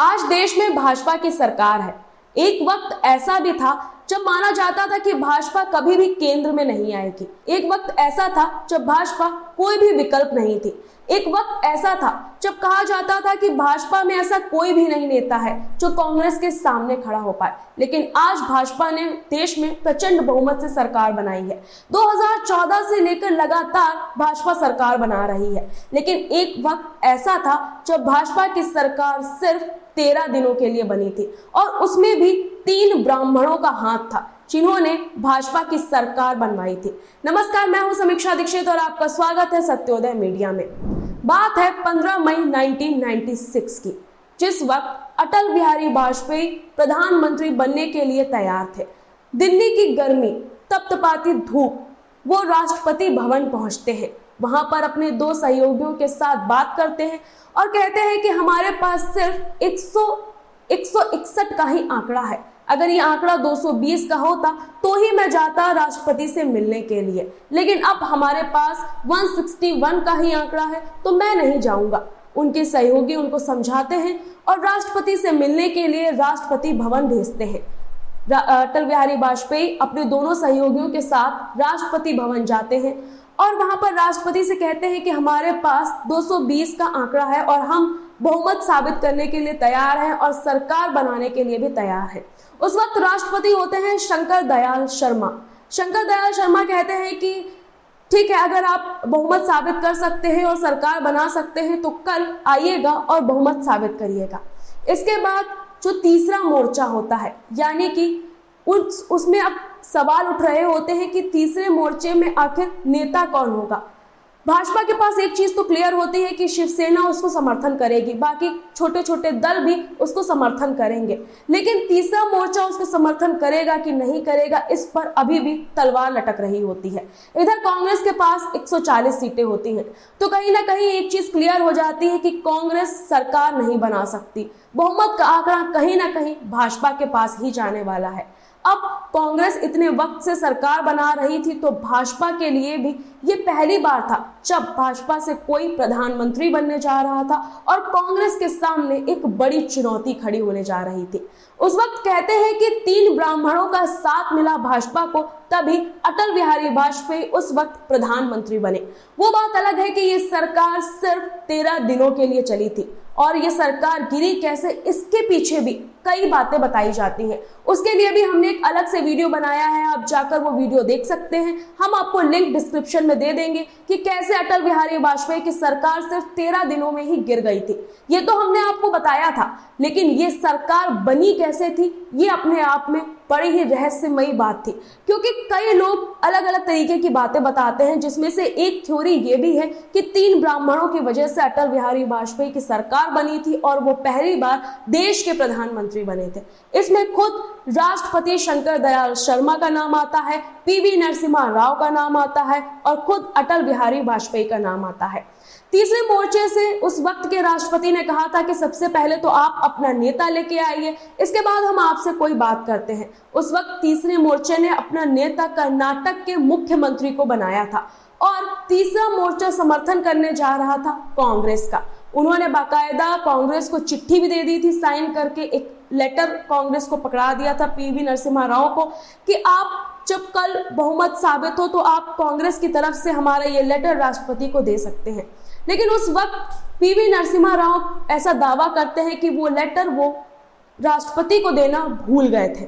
आज देश में भाजपा की सरकार है। एक वक्त ऐसा भी था जब माना जाता था कि भाजपा कभी भी केंद्र में नहीं आएगी। एक वक्त ऐसा था जब भाजपा कोई भी विकल्प नहीं थी। एक वक्त ऐसा था जब कहा जाता था कि भाजपा में ऐसा कोई भी नहीं नेता है जो कांग्रेस के सामने खड़ा हो पाए। लेकिन आज भाजपा ने देश में प्रचंड बहुमत से सरकार बनाई है। 2014 से लेकर लगातार भाजपा सरकार बना रही है। लेकिन एक वक्त ऐसा था जब भाजपा की सरकार सिर्फ 13 दिनों के लिए बनी थी और उसमें भी 3 ब्राह्मणों का हाथ था जिन्होंने भाजपा की सरकार बनवाई थी। नमस्कार, मैं हूं समीक्षा दीक्षित और आपका स्वागत है सत्योदय मीडिया में। बात है 15 मई 1996 की, जिस वक्त अटल बिहारी वाजपेयी प्रधानमंत्री बनने के लिए तैयार थे। दिल्ली की गर्मी, तपतपाती धूप, वो राष्ट्रपति भवन पहुंचते हैं। वहां पर अपने 2 सहयोगियों के साथ बात करते हैं और कहते हैं कि हमारे पास सिर्फ 161 का ही आंकड़ा है। अगर ये आंकड़ा 220 का होता तो ही मैं जाता राष्ट्रपति से मिलने के लिए, लेकिन अब हमारे पास 161 का ही आंकड़ा है तो मैं नहीं जाऊंगा। उनके सहयोगी उनको समझाते हैं और राष्ट्रपति से मिलने के लिए राष्ट्रपति भवन भेजते हैं। अटल बिहारी वाजपेयी अपने दोनों सहयोगियों के साथ राष्ट्रपति भवन जाते हैं और वहां पर राष्ट्रपति से कहते हैं कि हमारे पास 220 का आंकड़ा है और हम बहुमत साबित करने के लिए तैयार हैं और सरकार बनाने के लिए भी तैयार हैं। उस वक्त राष्ट्रपति होते हैं शंकर दयाल शर्मा। शंकर दयाल शर्मा कहते हैं कि ठीक है, अगर आप बहुमत साबित कर सकते हैं और सरकार बना सकते हैं तो कल आइएगा और बहुमत साबित करिएगा। इसके बाद जो तीसरा मोर्चा होता है, यानी कि उसमें अब सवाल उठ रहे होते हैं कि तीसरे मोर्चे में आखिर नेता कौन होगा। भाजपा के पास एक चीज तो क्लियर होती है कि शिवसेना उसको समर्थन करेगी, बाकी छोटे छोटे दल भी उसको समर्थन करेंगे, लेकिन तीसरा मोर्चा उसको समर्थन करेगा कि नहीं करेगा, इस पर अभी भी तलवार लटक रही होती है। इधर कांग्रेस के पास 140 सीटें होती हैं, तो कहीं ना कहीं एक चीज क्लियर हो जाती है कि कांग्रेस सरकार नहीं बना सकती। बहुमत का आंकड़ा कहीं ना कहीं भाजपा के पास ही जाने वाला है। अब कांग्रेस इतने वक्त से सरकार बना रही थी तो भाजपा के लिए भी ये पहली बार था जब भाजपा से कोई प्रधानमंत्री बनने जा रहा था और कांग्रेस के सामने एक बड़ी चुनौती खड़ी होने जा रही थी। उस वक्त कहते हैं कि 3 ब्राह्मणों का साथ मिला भाजपा को, तभी अटल बिहारी वाजपेयी उस वक्त प्रधानमंत्री बने। वो बात अलग है कि ये सरकार सिर्फ 13 दिनों के लिए चली थी और ये सरकार गिरी कैसे, इसके पीछे भी कई बातें बताई जाती हैं। उसके लिए भी हमने एक अलग से वीडियो बनाया है, आप जाकर वो वीडियो देख सकते हैं। हम आपको लिंक डिस्क्रिप्शन में दे देंगे कि कैसे अटल बिहारी वाजपेयी की सरकार सिर्फ 13 दिनों में ही गिर गई थी। ये तो हमने आपको बताया था, लेकिन ये सरकार बनी कैसे थी ये अपने आप में बड़ी ही रहस्यमयी बात थी, क्योंकि कई लोग अलग अलग तरीके की बातें बताते हैं, जिसमें से एक थ्योरी ये भी है कि 3 ब्राह्मणों की वजह से अटल बिहारी वाजपेयी की सरकार बनी थी और वो पहली बार देश के प्रधानमंत्री बने थे। इसमें खुद राष्ट्रपति शंकर दयाल शर्मा का नाम आता है, पीवी नरसिम्हा राव का नाम आता है और खुद अटल बिहारी वाजपेयी का नाम आता है। तीसरे मोर्चे से उस वक्त के राष्ट्रपति ने कहा था कि सबसे पहले तो आप अपना नेता लेके आइए, इसके बाद हम आपसे कोई बात करते हैं। उस वक्त तीसरे मोर्चे ने अपना नेता कर्नाटक के मुख्यमंत्री को बनाया था और तीसरा मोर्चा समर्थन करने जा रहा था कांग्रेस का। उन्होंने बाकायदा कांग्रेस को चिट्ठी भी दे दी थी साइन करके, एक लेटर कांग्रेस को पकड़ा दिया था पीवी नरसिम्हा राव को कि आप जब कल बहुमत साबित हो तो आप कांग्रेस की तरफ से हमारा ये लेटर राष्ट्रपति को दे सकते हैं। लेकिन उस वक्त पीवी नरसिम्हा राव ऐसा दावा करते हैं कि वो लेटर वो राष्ट्रपति को देना भूल गए थे।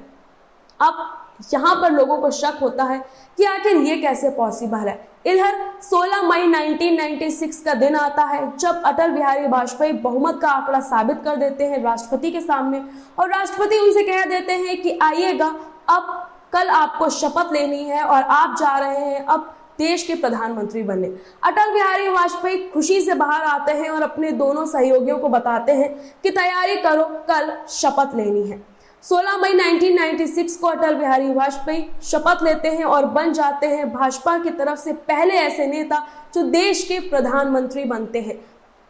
अब यहाँ पर लोगों को शक होता है कि आखिर ये कैसे पॉसिबल है। इधर 16 मई 1996 का दिन आता है जब अटल बिहारी वाजपेयी बहुमत का आंकड़ा साबित कर देते हैं राष्ट्रपति के सामने और राष्ट्रपति उनसे कह देते हैं कि आइएगा, अब कल आपको शपथ लेनी है और आप जा रहे हैं अब देश के प्रधानमंत्री बनने। अटल बिहारी वाजपेयी खुशी से बाहर आते हैं और अपने दोनों सहयोगियों को बताते हैं कि तैयारी करो, कल शपथ लेनी है। 16 मई 1996 को अटल बिहारी वाजपेयी शपथ लेते हैं और बन जाते हैं भाजपा की तरफ से पहले ऐसे नेता जो देश के प्रधानमंत्री बनते हैं।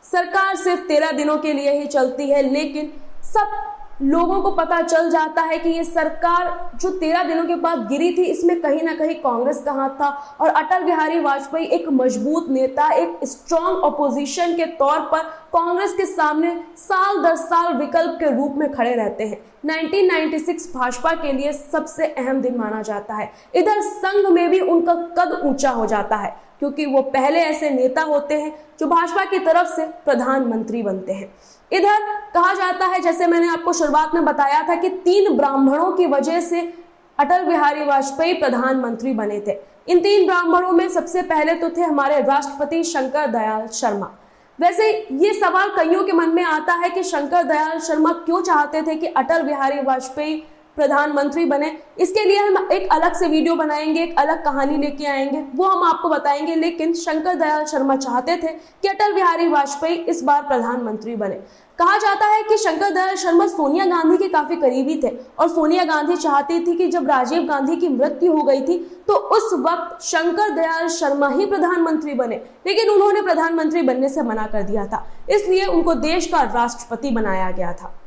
सरकार सिर्फ 13 दिनों के लिए ही चलती है, लेकिन सब लोगों को पता चल जाता है कि ये सरकार जो 13 दिनों के बाद गिरी थी, इसमें कहीं ना कहीं कांग्रेस का हाथ था और अटल बिहारी वाजपेयी एक मजबूत नेता, एक स्ट्रॉन्ग ऑपोजिशन के तौर पर कांग्रेस के सामने साल दर साल विकल्प के रूप में खड़े रहते हैं। 1996 भाजपा के लिए सबसे अहम दिन माना जाता है। इधर संघ में भी उनका कद ऊंचा हो जाता है क्योंकि वो पहले ऐसे नेता होते हैं जो भाजपा की तरफ से प्रधानमंत्री बनते हैं। इधर कहा जाता है, जैसे मैंने आपको शुरुआत में बताया था, कि 3 ब्राह्मणों की वजह से अटल बिहारी वाजपेयी प्रधानमंत्री बने थे। इन 3 ब्राह्मणों में सबसे पहले तो थे हमारे राष्ट्रपति शंकर दयाल शर्मा। वैसे ये सवाल कईयों के मन में आता है कि शंकर दयाल शर्मा क्यों चाहते थे कि अटल बिहारी वाजपेयी प्रधानमंत्री बने। इसके लिए हम एक अलग से वीडियो बनाएंगे, एक अलग कहानी लेके आएंगे, वो हम आपको बताएंगे। लेकिन शंकर दयाल शर्मा चाहते थे कि अटल बिहारी वाजपेयी इस बार प्रधानमंत्री बने। कहा जाता है कि शंकर दयाल शर्मा सोनिया गांधी के काफी करीबी थे और सोनिया गांधी चाहती थी कि जब राजीव गांधी की मृत्यु हो गई थी तो उस वक्त शंकर दयाल शर्मा ही प्रधानमंत्री बने, लेकिन उन्होंने प्रधानमंत्री बनने से मना कर दिया था, इसलिए उनको देश का राष्ट्रपति बनाया गया था।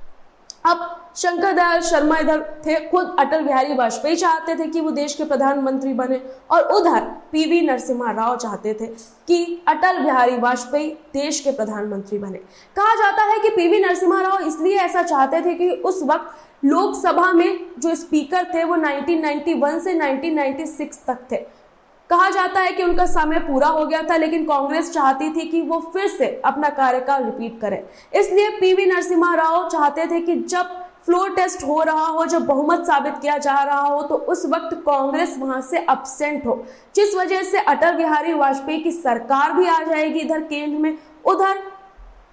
अब शंकर दयाल शर्मा इधर थे, खुद अटल बिहारी वाजपेयी चाहते थे कि वो देश के प्रधानमंत्री बने और उधर पीवी नरसिम्हा राव चाहते थे कि अटल बिहारी वाजपेयी देश के प्रधानमंत्री बने। कहा जाता है कि पीवी नरसिम्हा राव इसलिए ऐसा चाहते थे कि उस वक्त लोकसभा में जो स्पीकर थे वो 1991 से 1996 तक थे। कहा जाता है कि उनका समय पूरा हो गया था, लेकिन कांग्रेस चाहती थी कि वो फिर से अपना कार्यकाल रिपीट करें। इसलिए पीवी नरसिम्हा राव चाहते थे कि जब फ्लोर टेस्ट हो रहा हो, जब बहुमत साबित किया जा रहा हो, तो उस वक्त कांग्रेस वहां से अब्सेंट हो, जिस वजह से अटल बिहारी वाजपेयी की सरकार भी आ जाएगी इधर केंद्र में, उधर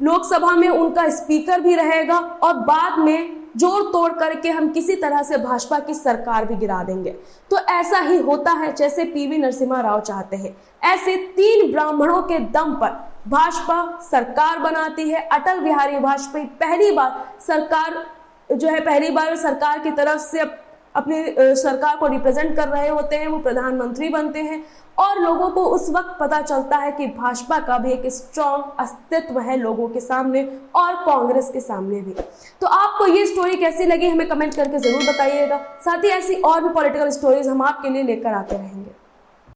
लोकसभा में उनका स्पीकर भी रहेगा और बाद में जोड़ तोड़ करके हम किसी तरह से भाजपा की सरकार भी गिरा देंगे। तो ऐसा ही होता है जैसे पीवी नरसिम्हा राव चाहते हैं। ऐसे 3 ब्राह्मणों के दम पर भाजपा सरकार बनाती है। अटल बिहारी वाजपेयी पहली बार सरकार की तरफ से अपनी सरकार को रिप्रेजेंट कर रहे होते हैं, वो प्रधानमंत्री बनते हैं और लोगों को उस वक्त पता चलता है कि भाजपा का भी एक स्ट्रॉन्ग अस्तित्व है लोगों के सामने और कांग्रेस के सामने भी। तो आपको ये स्टोरी कैसी लगी हमें कमेंट करके जरूर बताइएगा। साथ ही ऐसी और भी पॉलिटिकल स्टोरीज हम आपके लिए लेकर आते रहेंगे।